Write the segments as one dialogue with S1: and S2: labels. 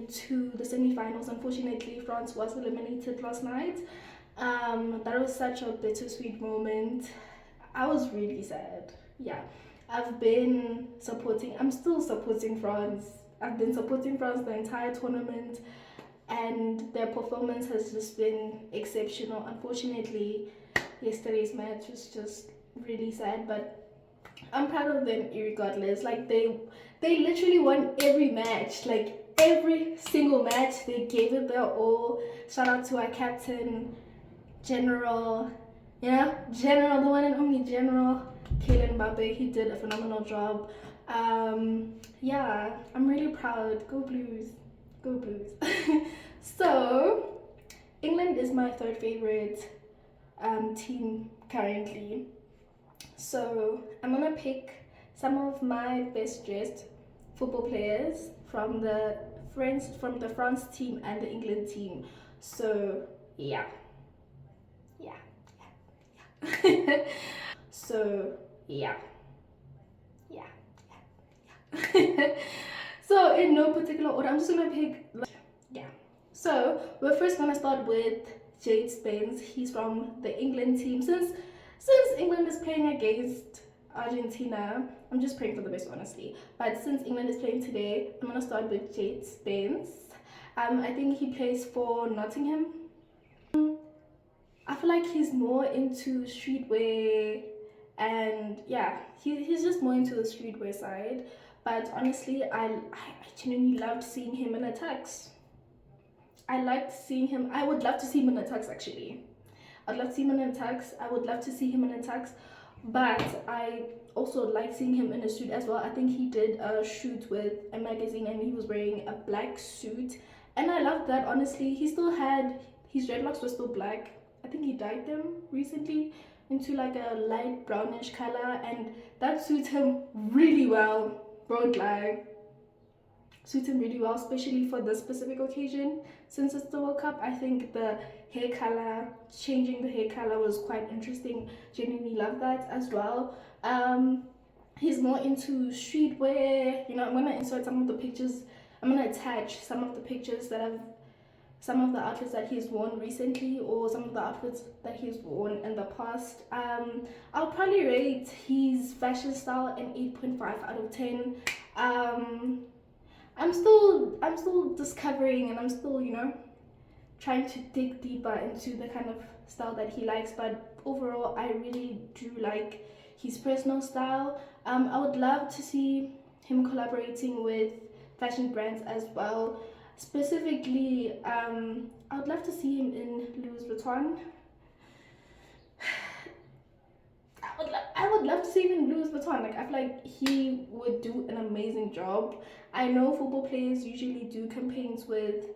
S1: into the semi-finals. Unfortunately, France was eliminated last night. That was such a bittersweet moment. I was really sad. Yeah, I'm still supporting France. I've been supporting France the entire tournament, and their performance has just been exceptional. Unfortunately, yesterday's match was just really sad, but I'm proud of them regardless. Like they literally won every match. Like every single match, they gave it their all. Shout out to our captain, General, General, the one and only General Kylian Mbappe. He did a phenomenal job. Yeah, I'm really proud. Go Blues, go Blues. So, England is my third favorite team currently. So I'm gonna pick some of my best dressed football players from the France team and the England team. So yeah, yeah, yeah. So yeah, yeah, yeah. So in no particular order, I'm just gonna pick. Yeah. So we're first gonna start with Jade Spence. He's from the England team. Since England is playing against Argentina, I'm just praying for the best, honestly. But since England is playing today, I'm gonna start with Jade Spence. I think he plays for Nottingham. I feel like he's more into streetwear, and yeah, he's just more into the streetwear side. But honestly, I genuinely loved seeing him in attacks. I liked seeing him. I would love to see him in attacks actually. I'd love to see him in attacks. I would love to see him in attacks, but I also like seeing him in a suit as well. I think he did a shoot with a magazine and he was wearing a black suit, and I loved that. Honestly, he still had his dreadlocks were still black. I think he dyed them recently into like a light brownish color, and that suits him really well. Won't lie, suits him really well, especially for this specific occasion. Since it's the World Cup, I think the hair color, changing the hair color was quite interesting. Genuinely love that as well. He's more into streetwear. I'm gonna insert some of the pictures. I'm gonna attach some of the pictures some of the outfits that he's worn recently, or some of the outfits that he's worn in the past. I'll probably rate his fashion style an 8.5 out of 10. I'm still discovering, and I'm still trying to dig deeper into the kind of style that he likes, but overall I really do like his personal style. I would love to see him collaborating with fashion brands as well. Specifically, I would love to see him in Louis Vuitton. I would love to see him in Louis Vuitton. Like, I feel like he would do an amazing job. I know football players usually do campaigns with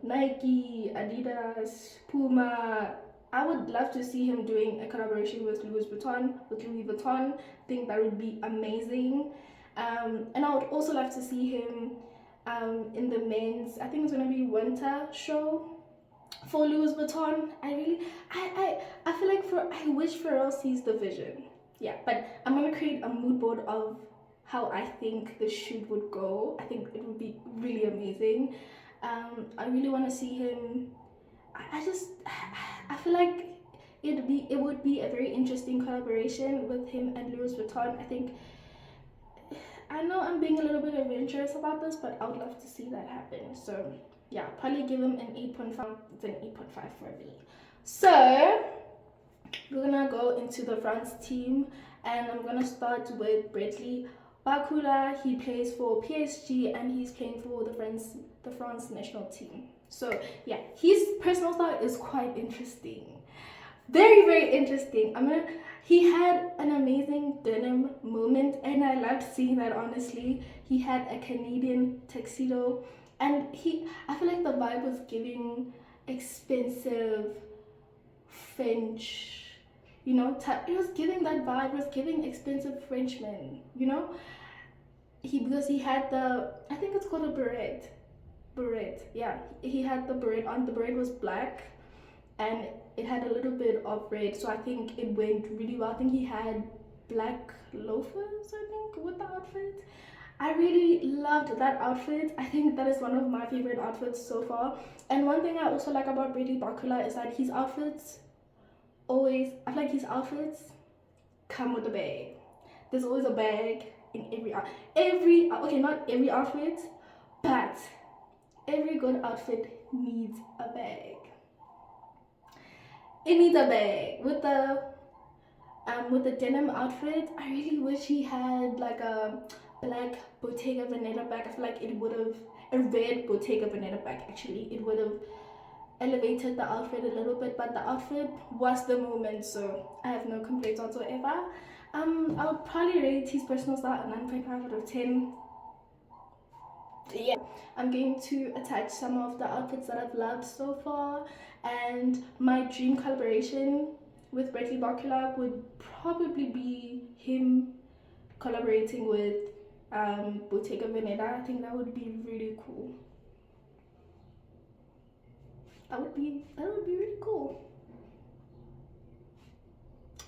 S1: Nike, Adidas, Puma. I would love to see him doing a collaboration with Louis Vuitton. I think that would be amazing. And I would also love to see him in the men's, I think it's gonna be winter show for Louis Vuitton. I feel like I wish Pharrell sees the vision. Yeah, but I'm gonna create a mood board of how I think the shoot would go. I think it would be really amazing. I really want to see him. I feel like it would be a very interesting collaboration with him and Louis Vuitton. I know I'm being a little bit adventurous about this, but I would love to see that happen. So yeah, probably give him an 8.5. It's an 8.5 for me. So we're gonna go into the France team, and I'm gonna start with Bradley Bakula. He plays for PSG, and he's playing for the France national team. So yeah, his personal style is quite interesting. Very, very interesting. He had an amazing denim moment, and I loved seeing that. Honestly, he had a Canadian tuxedo, and I feel like the vibe was giving expensive French, it was giving that vibe. It was giving expensive Frenchman, because he had I think it's called a beret. Yeah, he had the beret on. The beret was black, and it had a little bit of red, so I think it went really well. I think he had black loafers, I think, with the outfit. I really loved that outfit. I think that is one of my favorite outfits so far. And one thing I also like about Bradley Barcola is that his outfits always, I feel like his outfits come with a bag. There's always a bag in every okay, not every outfit, but every good outfit needs a bag. It needs a bag. With the denim outfit, I really wish he had like a black Bottega Veneta bag. I feel like it would have, a red Bottega Veneta bag actually. It would have elevated the outfit a little bit, but the outfit was the moment, so I have no complaints whatsoever. I would probably rate his personal style a 9.5 out of 10. Yeah, I'm going to attach some of the outfits that I've loved so far, and my dream collaboration with Bradley Barcola would probably be him collaborating with Bottega Veneta. I think that would be really cool. That would be really cool.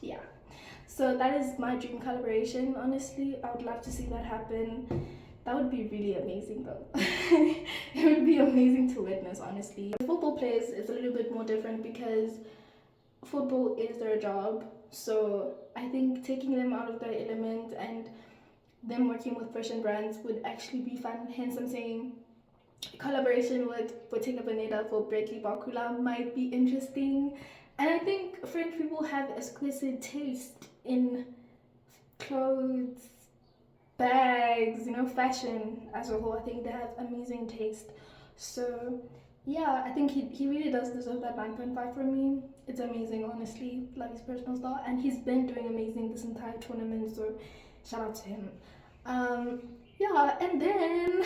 S1: Yeah. So that is my dream collaboration. Honestly, I would love to see that happen. That would be really amazing though. It would be amazing to witness, honestly. Football players is a little bit more different because football is their job. So I think taking them out of their element and them working with fashion brands would actually be fun. Hence I'm saying collaboration with Bottega Veneta for Bradley Barcola might be interesting. And I think French people have exquisite taste in clothes, bags, you know, fashion as a whole. I think they have amazing taste. So yeah, I think he really does deserve that 9.5 from me. It's amazing, honestly. Love his personal style, and he's been doing amazing this entire tournament, so shout out to him. Yeah, and then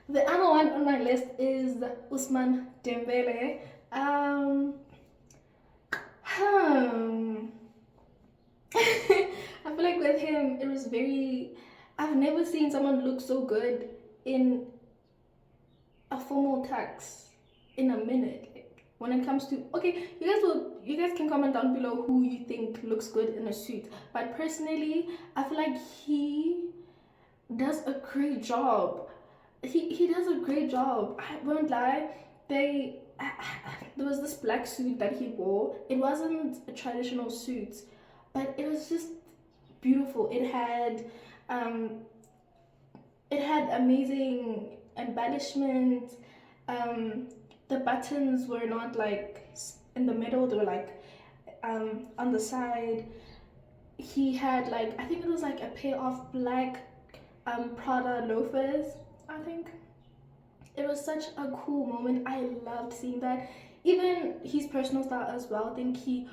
S1: the other one on my list is Usman Dembele. Hmm. I feel like with him, it was very. I've never seen someone look so good in a formal tux in a minute. Like, when it comes to okay, you guys can comment down below who you think looks good in a suit. But personally, I feel like he does a great job. He does a great job. I won't lie. There was this black suit that he wore. It wasn't a traditional suit, but it was just beautiful. Um, it had amazing embellishment. The buttons were not like in the middle; they were like on the side. He had like I think it was like a pair of black Prada loafers. I think it was such a cool moment. I loved seeing that. Even his personal style as well. I think he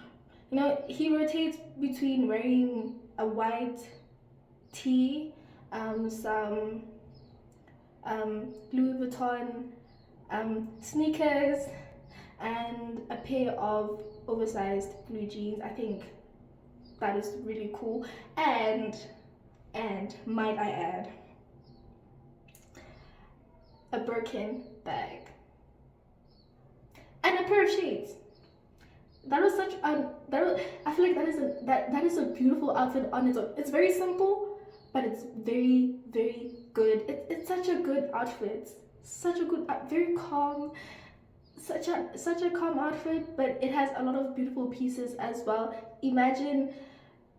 S1: rotates between wearing a white tee, some Louis Vuitton sneakers, and a pair of oversized blue jeans. I think that is really cool. And might I add, a Birkin bag and a pair of shades. That was such a I feel like that is a beautiful outfit on its own. It's very simple, but it's very good. It's such a good outfit. Such a good, very calm. Such a calm outfit, but it has a lot of beautiful pieces as well. Imagine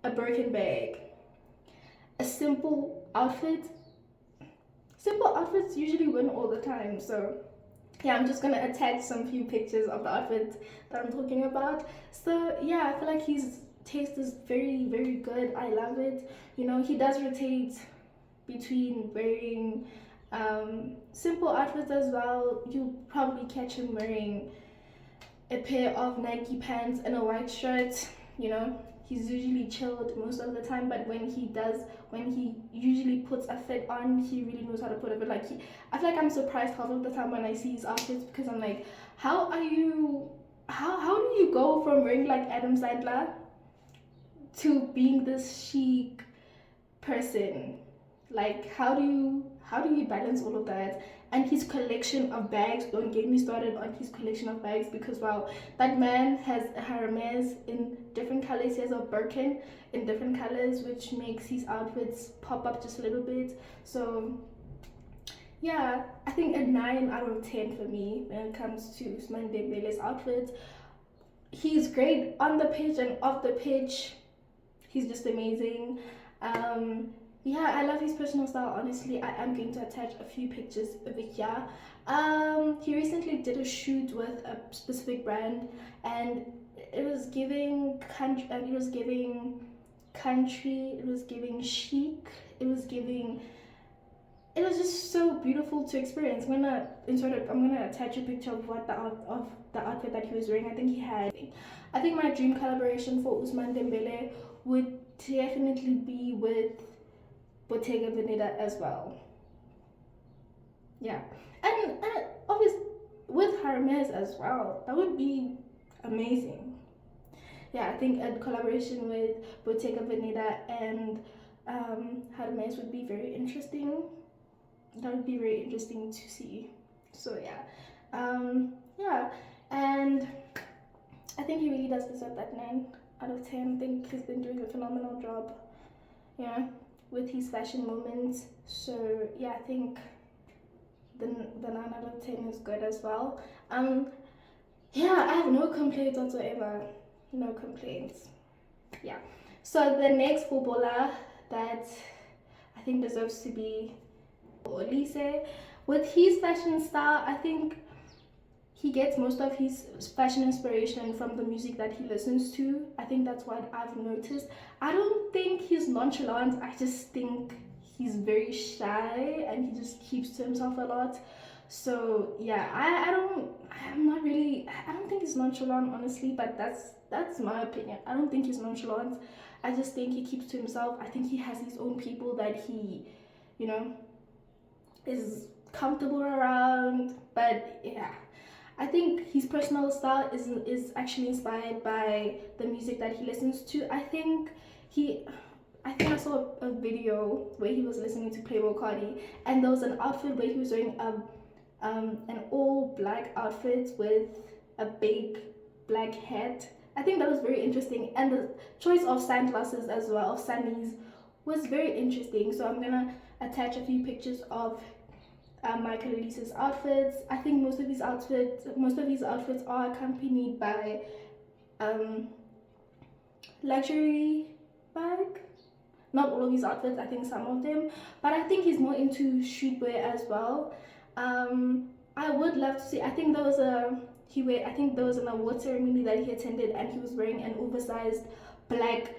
S1: a Birkin bag, a simple outfit. Simple outfits usually win all the time, so yeah, I'm just gonna attach some few pictures of the outfit that I'm talking about. So yeah, I feel like his taste is very good. I love it. You know, he does rotate between wearing simple outfits as well. You probably catch him wearing a pair of Nike pants and a white shirt. You know, he's usually chilled most of the time, but when he usually puts a fit on, he really knows how to put a fit. Like I feel like I'm surprised half of the time when I see his outfits because I'm like, how do you go from wearing like Adam Sandler to being this chic person? Like how do you balance all of that? And his collection of bags, don't get me started on his collection of bags, because wow, that man has a Hermes in different colors. He has a Birkin in different colors, which makes his outfits pop up just a little bit. So yeah, I think a 9 out of 10 for me when it comes to Usman Dembele's outfit. He's great on the pitch and off the pitch. He's just amazing. Um, yeah, I love his personal style. Honestly, I am going to attach a few pictures over here. He recently did a shoot with a specific brand, and it was giving country, and it was giving country. It was giving chic. It was giving. It was just so beautiful to experience. I'm gonna attach a picture of of the outfit that he was wearing. I think he had. I think my dream collaboration for Usman Dembele would definitely be with Bottega Veneta as well. Yeah, and obviously with Hermes as well. That would be amazing. Yeah, I think a collaboration with Bottega Veneta and Hermes would be very interesting. That would be very interesting to see. So yeah, yeah, and I think he really does deserve that 9 out of 10. I think he's been doing a phenomenal job, yeah, with his fashion moments. So yeah, I think the 9 out of 10 is good as well. Yeah, I have no complaints whatsoever. No complaints. Yeah. So the next footballer that I think deserves to be Olise. With his fashion style, I think he gets most of his fashion inspiration from the music that he listens to. I think that's what I've noticed. I don't think he's nonchalant. I just think he's very shy and he just keeps to himself a lot. So yeah, I don't think he's nonchalant honestly, but that's my opinion. I don't think he's nonchalant. I just think he keeps to himself. I think he has his own people that he, you know, is comfortable around. But yeah, I think his personal style is actually inspired by the music that he listens to. He I think I saw a video where he was listening to Playboy Cardi, and there was an outfit where he was wearing an all black outfit with a big black hat. I think that was very interesting, and the choice of sunglasses as well, of sunnies, was very interesting. So I'm gonna attach a few pictures of Michael Elise's outfits. I think most of his outfits are accompanied by um, luxury bag. Not all of his outfits, I think some of them, but I think he's more into streetwear as well. I would love to see. I think I think there was an award ceremony that he attended, and he was wearing an oversized black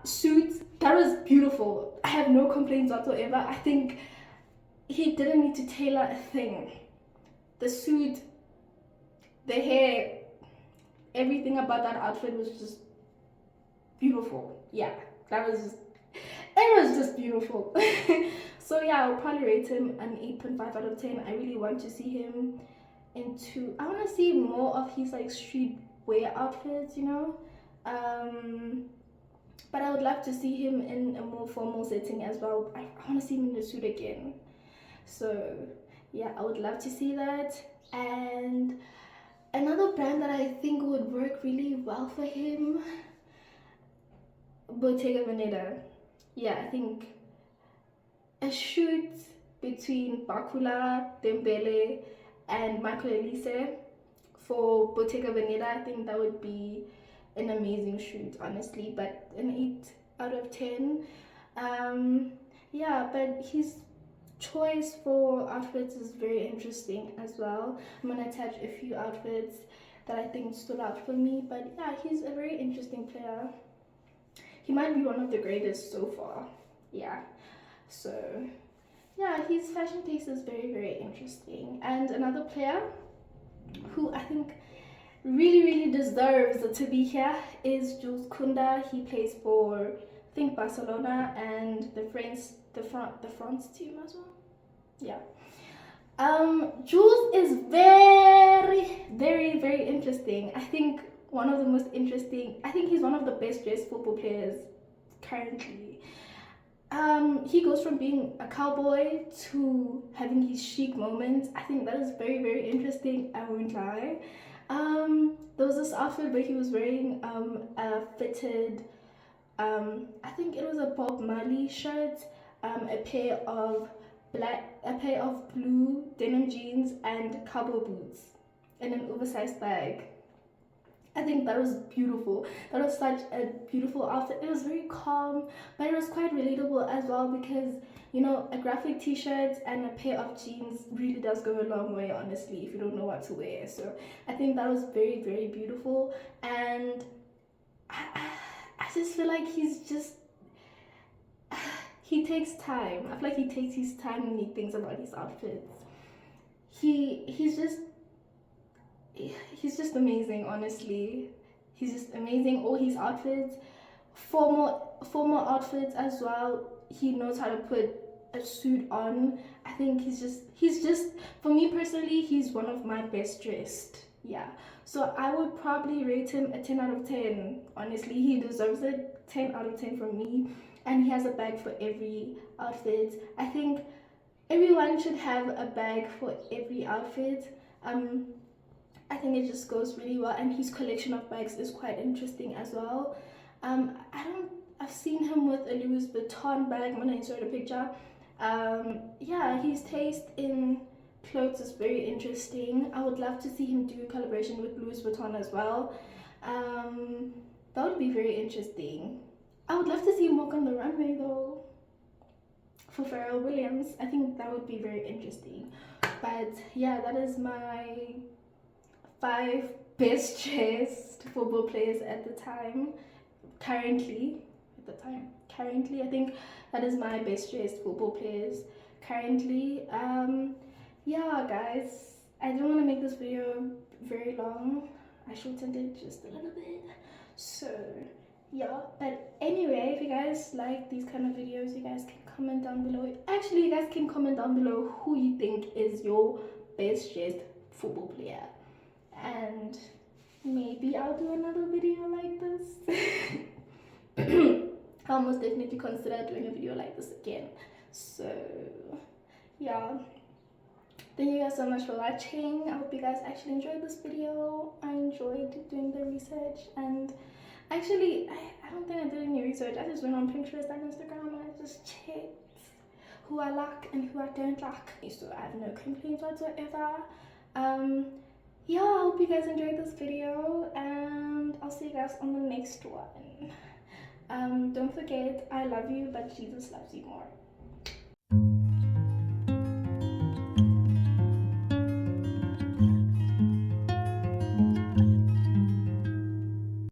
S1: suit. That was beautiful. I have no complaints whatsoever. I think he didn't need to tailor a thing. The suit, the hair, everything about that outfit was just beautiful. Yeah, it was just beautiful. So yeah, I'll probably rate him an 8.5 out of 10. I really want to see him I want to see more of his like streetwear outfits, you know. But I would love to see him in a more formal setting as well. I want to see him in a suit again. So yeah, I would love to see that. And another brand that I think would work really well for him, Bottega Veneta. Yeah, I think a shoot between Bakula, Dembele, and Michael Elise for Bottega Veneta, I think that would be an amazing shoot, honestly. But an 8 out of 10. Yeah, but his choice for outfits is very interesting as well. I'm gonna attach a few outfits that I think stood out for me. But yeah, he's a very interesting player. He might be one of the greatest so far. Yeah. So yeah, his fashion taste is very, very interesting. And another player who I think really deserves to be here is Jules Kounde. He plays for I think Barcelona and the France team as well. Yeah. Jules is very interesting. I think one of the most interesting. I think he's one of the best dressed football players currently. He goes from being a cowboy to having his chic moments. I think that is very interesting. I won't lie. There was this outfit where he was wearing a fitted, I think it was a Bob Marley shirt, a pair of a pair of blue denim jeans and cowboy boots and an oversized bag. I think that was beautiful. That was such a beautiful outfit. It was very calm, but it was quite relatable as well because, you know, a graphic t-shirt and a pair of jeans really does go a long way, honestly, if you don't know what to wear. So I think that was very, very beautiful. And I just feel like he takes time. I feel like he takes his time when he thinks about his outfits. He's just amazing, honestly. He's just amazing. All his outfits, formal outfits as well. He knows how to put a suit on. I think he's just for me personally, he's one of my best dressed. Yeah. So I would probably rate him a 10 out of 10. Honestly, he deserves it. 10 out of 10 from me. And he has a bag for every outfit. I think everyone should have a bag for every outfit. I think it just goes really well, and his collection of bags is quite interesting as well. I've seen him with a Louis Vuitton bag when I saw the picture. Yeah, his taste in clothes is very interesting. I would love to see him do a collaboration with Louis Vuitton as well. That would be very interesting. I would love to see him walk on the runway though. For Pharrell Williams, I think that would be very interesting. But yeah, that is my 5 best dressed football players at the time. Currently, I think that is my best dressed football players currently. Yeah, guys, I don't want to make this video very long. I shortened it just a little bit. So yeah, but anyway, if you guys like these kind of videos, you guys can comment down below. Actually, you guys can comment down below who you think is your best dressed football player, and maybe I'll do another video like this. I'll most definitely consider doing a video like this again. So yeah, thank you guys so much for watching. I hope you guys actually enjoyed this video. I enjoyed doing the research, and actually I don't think I did any research. I just went on Pinterest and Instagram and I just checked who I like and who I don't like. So I have no complaints whatsoever. Yeah, I hope you guys enjoyed this video, and I'll see you guys on the next one. Don't forget, I love you, but Jesus loves you more.